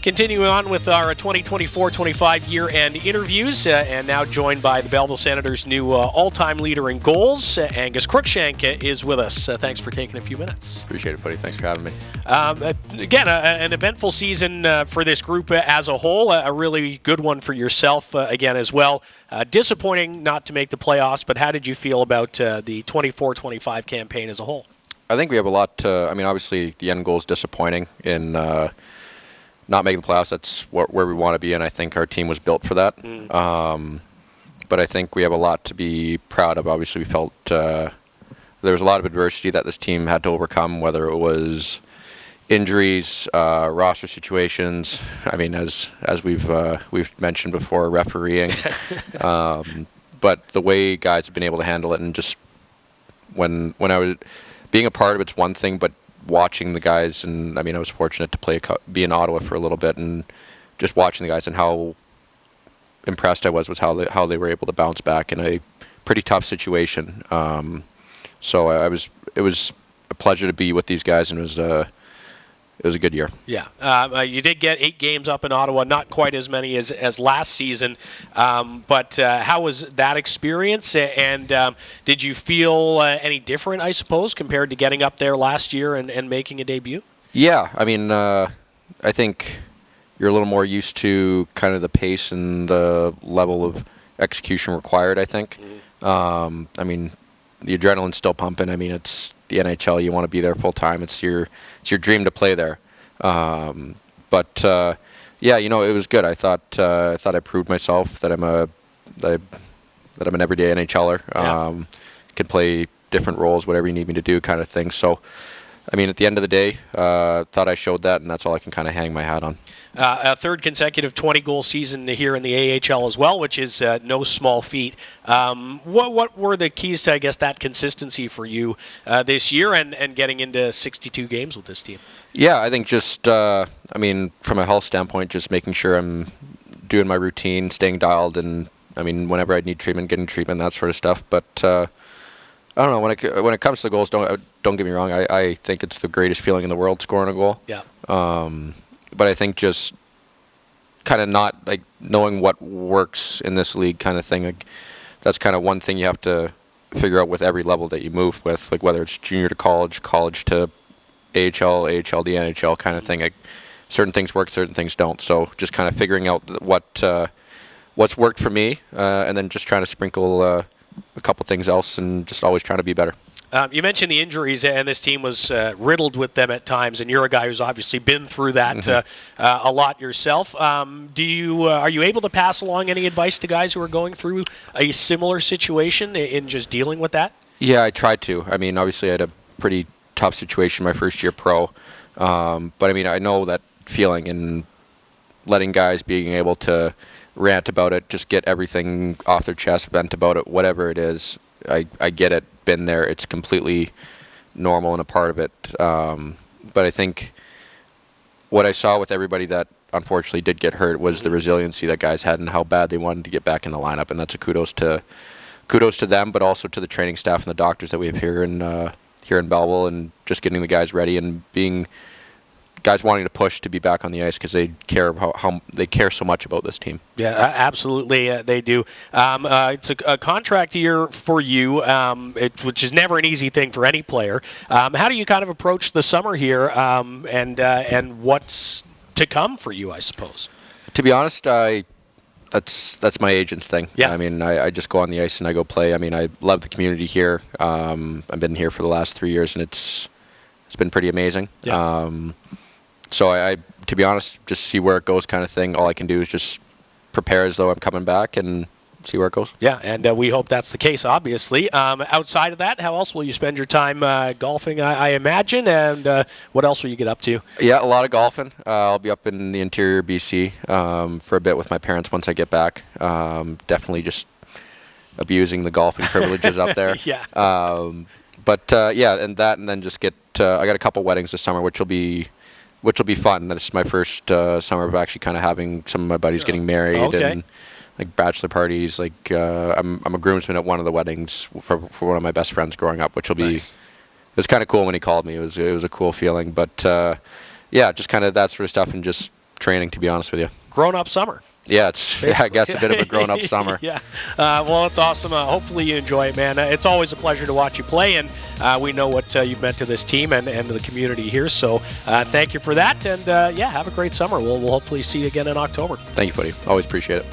Continuing on with our 2024-25 year-end interviews, and now joined by the Belleville Senators' new all-time leader in goals, Angus Crookshank is with us. Thanks for taking a few minutes. Appreciate it, buddy. Thanks for having me. Again, an eventful season for this group as a whole, a really good one for yourself again as well. Disappointing not to make the playoffs, but how did you feel about the 24-25 campaign as a whole? I think we have a lot to, obviously the end goal is disappointing in not making the playoffs. That's where we want to be, and I think our team was built for that. But I think we have a lot to be proud of. Obviously, we felt there was a lot of adversity that this team had to overcome, whether it was injuries, roster situations. I mean, as we've mentioned before, refereeing. But the way guys have been able to handle it, and just when I was being a part of it's one thing, but watching the guys, and I was fortunate to be in Ottawa for a little bit, and just watching the guys and how impressed I was how they were able to bounce back in a pretty tough situation. So it was a pleasure to be with these guys, and it was a good year. Yeah, you did get 8 games up in Ottawa, not quite as many as last season, but how was that experience, and did you feel any different, I suppose, compared to getting up there last year and making a debut? Yeah, I think you're a little more used to kind of the pace and the level of execution required, I think. The adrenaline's still pumping. It's the NHL. You want to be there full time. It's your dream to play there. But it was good. I thought I proved myself that I'm an everyday NHLer. Could play different roles, whatever you need me to do, kind of thing. So, at the end of the day, thought I showed that, and that's all I can kind of hang my hat on. A third consecutive 20-goal season here in the AHL as well, which is no small feat. What were the keys to, I guess, that consistency for you this year and getting into 62 games with this team? Yeah, I think just, from a health standpoint, just making sure I'm doing my routine, staying dialed, and, whenever I need treatment, getting treatment, that sort of stuff. But I don't know, when it comes to goals, don't get me wrong, I think it's the greatest feeling in the world, scoring a goal. Yeah. But I think just kind of not knowing what works in this league kind of thing. That's kind of one thing you have to figure out with every level that you move with, whether it's junior to college to AHL, AHL to NHL kind of thing. Certain things work, certain things don't. So just kind of figuring out what's worked for me, and then just trying to sprinkle a couple things else, and just always trying to be better. You mentioned the injuries, and this team was riddled with them at times, and you're a guy who's obviously been through that a lot yourself. Are you able to pass along any advice to guys who are going through a similar situation in just dealing with that? Yeah, I tried to. Obviously I had a pretty tough situation my first year pro, but I know that feeling, and letting guys being able to rant about it, just get everything off their chest, vent about it, whatever it is. I get it, been there, it's completely normal and a part of it. But I think what I saw with everybody that unfortunately did get hurt was the resiliency that guys had and how bad they wanted to get back in the lineup, and that's a kudos to them, but also to the training staff and the doctors that we have here in Belleville, and just getting the guys ready and being guys wanting to push to be back on the ice because they care how they care so much about this team. Yeah, absolutely, they do. It's a contract year for you, which is never an easy thing for any player. How do you kind of approach the summer here, and what's to come for you, I suppose? To be honest, that's my agent's thing. Yeah. I just go on the ice and I go play. I love the community here. I've been here for the last 3 years, and it's been pretty amazing. Yeah. So I, to be honest, just see where it goes kind of thing. All I can do is just prepare as though I'm coming back and see where it goes. Yeah, and we hope that's the case, obviously. Outside of that, how else will you spend your time golfing, I imagine, and what else will you get up to? Yeah, a lot of golfing. I'll be up in the interior BC for a bit with my parents once I get back. Definitely just abusing the golfing privileges up there. Yeah. And then just get I got a couple weddings this summer, which will be fun. This is my first summer of actually kind of having some of my buddies getting married, and bachelor parties. I'm a groomsman at one of the weddings for one of my best friends growing up, which will be nice. It was kind of cool when he called me. It was a cool feeling, but just kind of that sort of stuff, and just training, to be honest with you. Grown-up summer. Yeah, I guess a bit of a grown-up summer. Yeah. Well, it's awesome. Hopefully you enjoy it, man. It's always a pleasure to watch you play, and we know what you've meant to this team and to the community here. So thank you for that, and have a great summer. We'll hopefully see you again in October. Thank you, buddy. Always appreciate it.